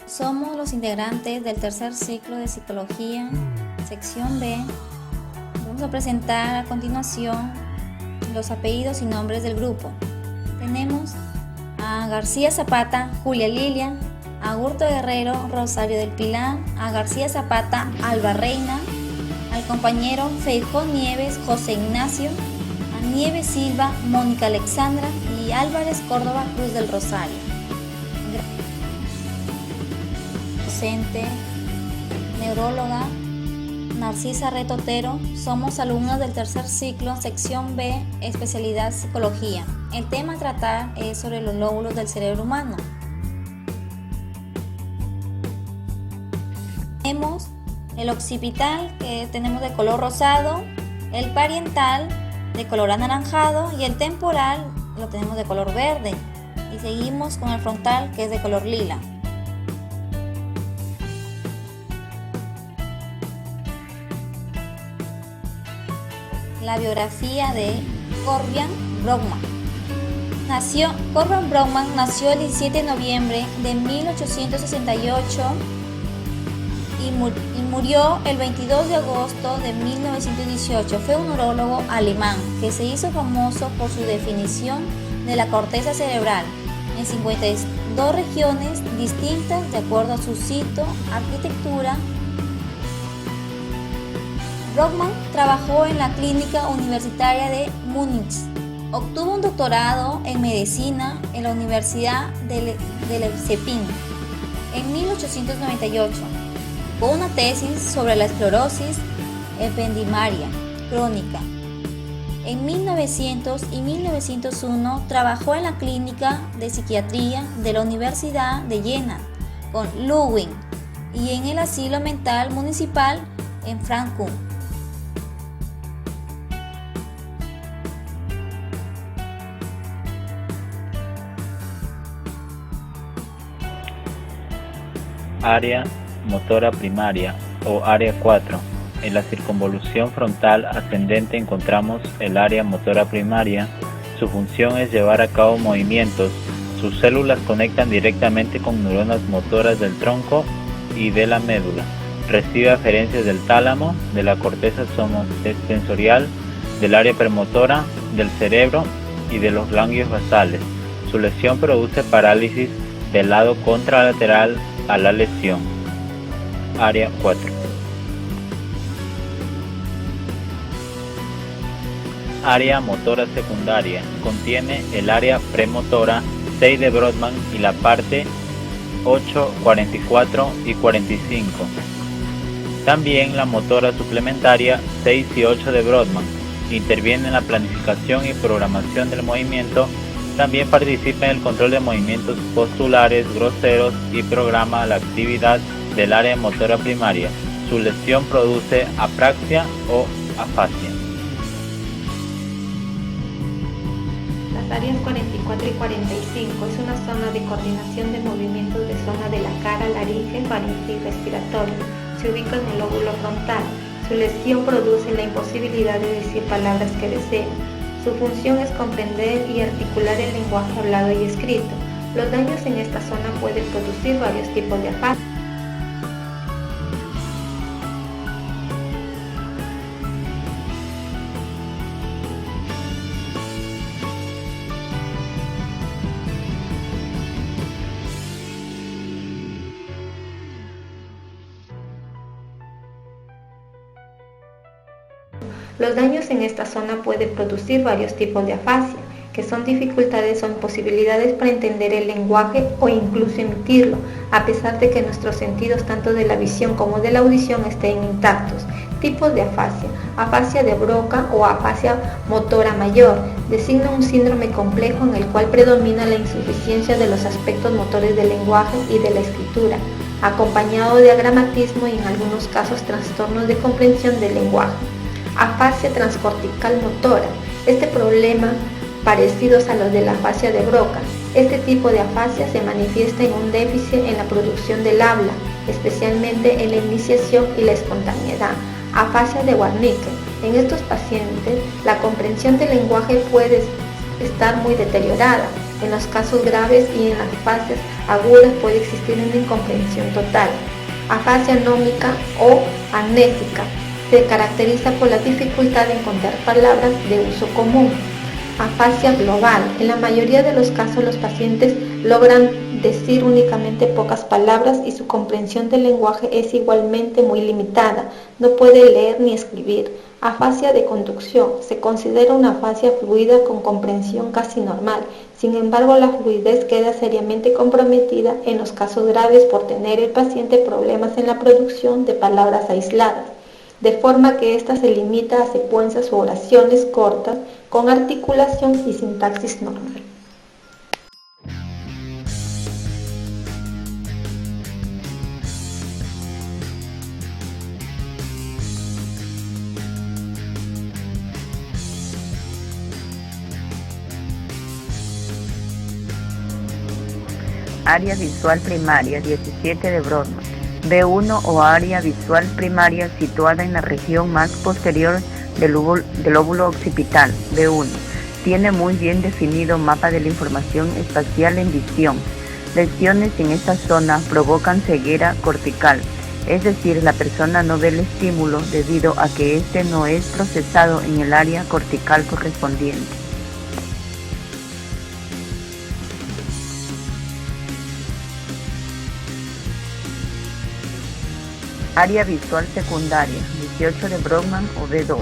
Somos los integrantes del tercer ciclo de Psicología, sección B. Vamos a presentar a continuación los apellidos y nombres del grupo. Tenemos a García Zapata, Julia Lilia, a Hurto Guerrero, Rosario del Pilar, a García Zapata, Alba Reina, al compañero Feijó Nieves, José Ignacio, a Nieves Silva, Mónica Alexandra y Álvarez Córdoba Cruz del Rosario. Docente, neuróloga, Narcisa Retotero. Somos alumnos del tercer ciclo, sección B, especialidad psicología. El tema a tratar es sobre los lóbulos del cerebro humano. Tenemos el occipital, que tenemos de color rosado, el parietal de color anaranjado y el temporal lo tenemos de color verde. Y seguimos con el frontal, que es de color lila. La biografía de Corbijn Brockmann. Corbijn Brockmann nació el 17 de noviembre de 1868 y murió el 22 de agosto de 1918. Fue un neurólogo alemán que se hizo famoso por su definición de la corteza cerebral en 52 regiones distintas de acuerdo a su sitio, arquitectura. Brockmann trabajó en la Clínica Universitaria de Múnich. Obtuvo un doctorado en medicina en la Universidad de Leipzig en 1898, con una tesis sobre la esclerosis ependimaria crónica. En 1900 y 1901 trabajó en la Clínica de Psiquiatría de la Universidad de Jena con Ludwig y en el Asilo Mental Municipal en Frankfurt. Área motora primaria o área 4. En la circunvolución frontal ascendente encontramos el área motora primaria. Su función es llevar a cabo movimientos. Sus células conectan directamente con neuronas motoras del tronco y de la médula. Recibe aferencias del tálamo, de la corteza sensorial, del área premotora, del cerebro y de los ganglios basales. Su lesión produce parálisis del lado contralateral a la lesión. Área 4. Área motora secundaria. Contiene el área premotora 6 de Brockmann y la parte 8, 44 y 45. También la motora suplementaria 6 y 8 de Brockmann. Interviene en la planificación y programación del movimiento. También participa en el control de movimientos postulares groseros y programa la actividad del área motora primaria. Su lesión produce apraxia o afasia. Las áreas 44 y 45 es una zona de coordinación de movimientos de zona de la cara, laringe, faringe y respiratorio. Se ubica en el lóbulo frontal. Su lesión produce la imposibilidad de decir palabras que desea. Su función es comprender y articular el lenguaje hablado y escrito. Los daños en esta zona pueden producir varios tipos de afasia. Los daños en esta zona pueden producir varios tipos de afasia, que son dificultades o imposibilidades para entender el lenguaje o incluso emitirlo, a pesar de que nuestros sentidos tanto de la visión como de la audición estén intactos. Tipos de afasia. Afasia de Broca o afasia motora mayor designa un síndrome complejo en el cual predomina la insuficiencia de los aspectos motores del lenguaje y de la escritura, acompañado de agramatismo y en algunos casos trastornos de comprensión del lenguaje. Afasia transcortical motora. Este problema parecidos a los de la afasia de Broca. Este tipo de afasia se manifiesta en un déficit en la producción del habla, especialmente en la iniciación y la espontaneidad. Afasia de Wernicke. En estos pacientes, la comprensión del lenguaje puede estar muy deteriorada. En los casos graves y en las afasias agudas puede existir una incomprensión total. Afasia nómica o amnésica se caracteriza por la dificultad de encontrar palabras de uso común. Afasia global. En la mayoría de los casos los pacientes logran decir únicamente pocas palabras y su comprensión del lenguaje es igualmente muy limitada. No puede leer ni escribir. Afasia de conducción. Se considera una afasia fluida con comprensión casi normal. Sin embargo, la fluidez queda seriamente comprometida en los casos graves por tener el paciente problemas en la producción de palabras aisladas, de forma que ésta se limita a secuencias o oraciones cortas con articulación y sintaxis normal. Área visual primaria 17 de Brodmann. B1 o área visual primaria situada en la región más posterior del lóbulo occipital. B1. Tiene muy bien definido mapa de la información espacial en visión. Lesiones en esta zona provocan ceguera cortical, es decir, la persona no ve el estímulo debido a que este no es procesado en el área cortical correspondiente. Área visual secundaria 18 de Brodmann o B2.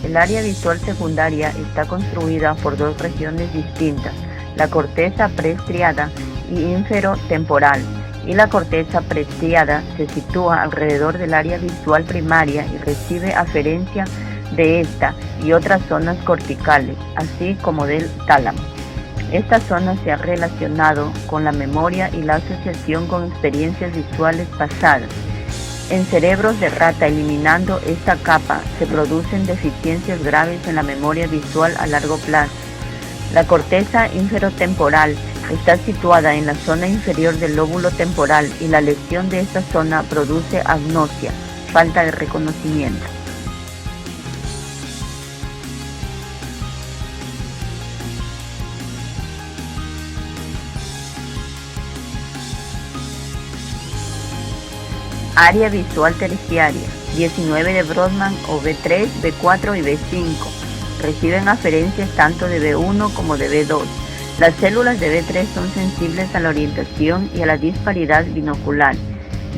El área visual secundaria está construida por dos regiones distintas, la corteza prestriada y inferotemporal, y la corteza prestriada se sitúa alrededor del área visual primaria y recibe aferencia de esta y otras zonas corticales, así como del tálamo. Esta zona se ha relacionado con la memoria y la asociación con experiencias visuales pasadas. En cerebros de rata, eliminando esta capa, se producen deficiencias graves en la memoria visual a largo plazo. La corteza inferotemporal está situada en la zona inferior del lóbulo temporal y la lesión de esta zona produce agnosia, falta de reconocimiento. Área visual terciaria 19 de Brodmann o B3, B4 y B5. Reciben aferencias tanto de B1 como de B2. Las células de B3 son sensibles a la orientación y a la disparidad binocular.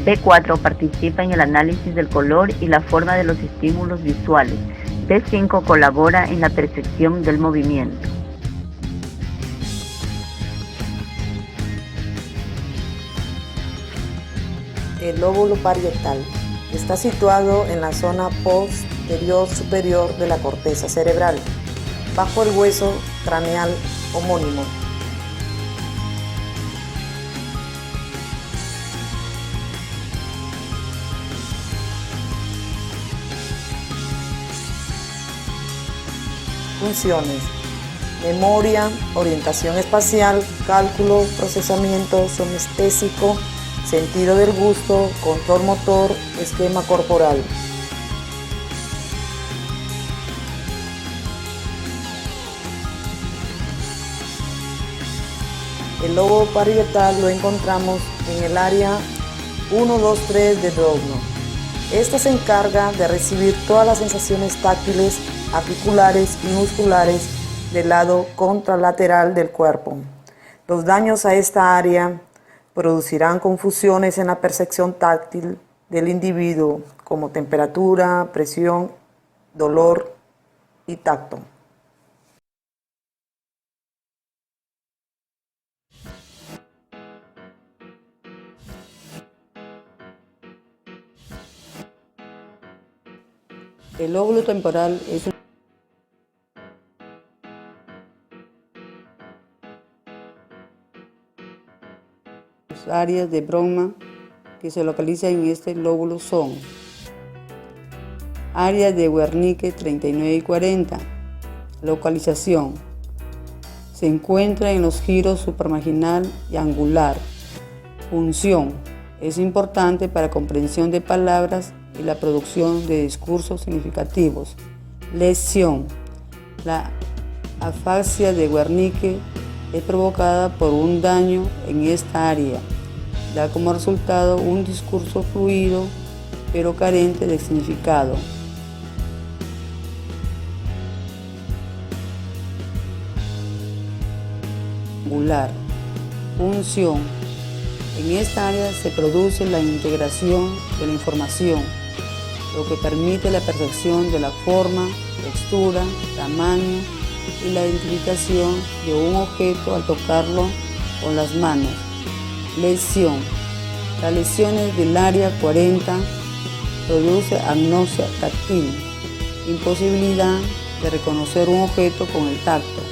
B4 participa en el análisis del color y la forma de los estímulos visuales. B5 colabora en la percepción del movimiento. El lóbulo parietal está situado en la zona posterior superior de la corteza cerebral, bajo el hueso craneal homónimo. Funciones: memoria, orientación espacial, cálculo, procesamiento somestésico, sentido del gusto, control motor, esquema corporal. El lobo parietal lo encontramos en el área 1, 2, 3 de Brodmann. Esta se encarga de recibir todas las sensaciones táctiles, articulares y musculares del lado contralateral del cuerpo. Los daños a esta área producirán confusiones en la percepción táctil del individuo, como temperatura, presión, dolor y tacto. El lóbulo temporal es áreas de Brodmann que se localizan en este lóbulo son áreas de Wernicke 39 y 40. Localización: se encuentra en los giros supramarginal y angular. Función: es importante para comprensión de palabras y la producción de discursos significativos. Lesión: la afasia de Wernicke es provocada por un daño en esta área. Da como resultado un discurso fluido, pero carente de significado. Función. En esta área se produce la integración de la información, lo que permite la percepción de la forma, textura, tamaño y la identificación de un objeto al tocarlo con las manos. Lesión. Las lesiones del área 40 produce agnosia táctil, imposibilidad de reconocer un objeto con el tacto.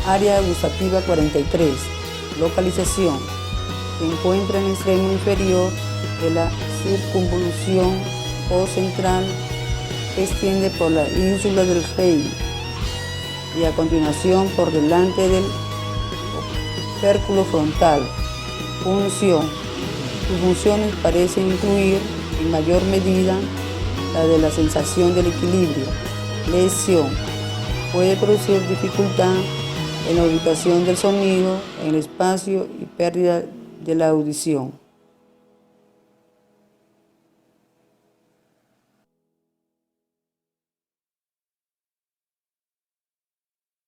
Área gustativa 43. Localización. Se encuentra en el extremo inferior de la circunvolución o central que extiende por la ínsula del Rey y a continuación por delante del opérculo frontal. Función. Sus funciones parecen incluir en mayor medida la de la sensación del equilibrio. Lesión. Puede producir dificultad en la ubicación del sonido en el espacio y pérdida de la audición.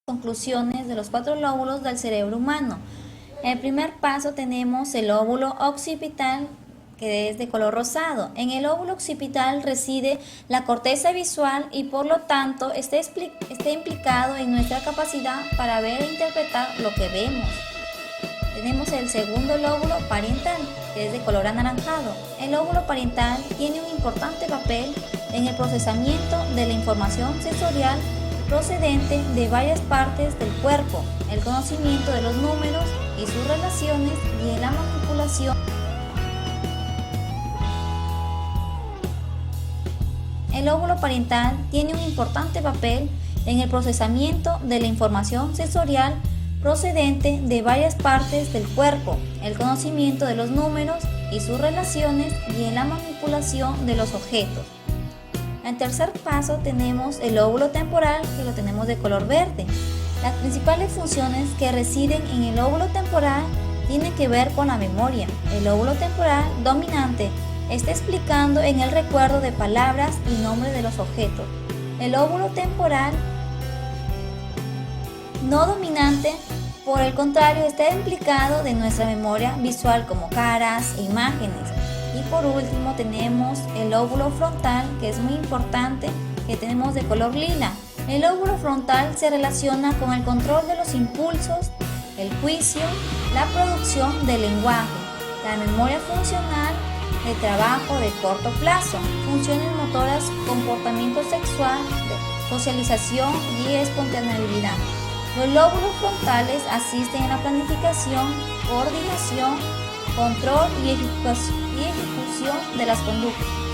Conclusiones de los 4 lóbulos del cerebro humano. En el primer paso tenemos el lóbulo occipital, que es de color rosado. En el lóbulo occipital reside la corteza visual y por lo tanto está implicado en nuestra capacidad para ver e interpretar lo que vemos. Tenemos el segundo lóbulo parietal, que es de color anaranjado. El lóbulo parietal tiene un importante papel en el procesamiento de la información sensorial procedente de varias partes del cuerpo, el conocimiento de los números y sus relaciones y en la manipulación. El lóbulo parietal tiene un importante papel en el procesamiento de la información sensorial procedente de varias partes del cuerpo, el conocimiento de los números y sus relaciones y en la manipulación de los objetos. En tercer paso tenemos el lóbulo temporal, que lo tenemos de color verde. Las principales funciones que residen en el lóbulo temporal tienen que ver con la memoria. El lóbulo temporal dominante está explicando en el recuerdo de palabras y nombres de los objetos. El lóbulo temporal no dominante, por el contrario, está implicado de nuestra memoria visual como caras e imágenes. Y por último tenemos el lóbulo frontal, que es muy importante, que tenemos de color lila. El lóbulo frontal se relaciona con el control de los impulsos, el juicio, la producción del lenguaje, la memoria funcional, el trabajo de corto plazo, funciones motoras, comportamiento sexual, socialización y espontaneidad. Los lóbulos frontales asisten en la planificación, coordinación, control y ejecución de las conductas.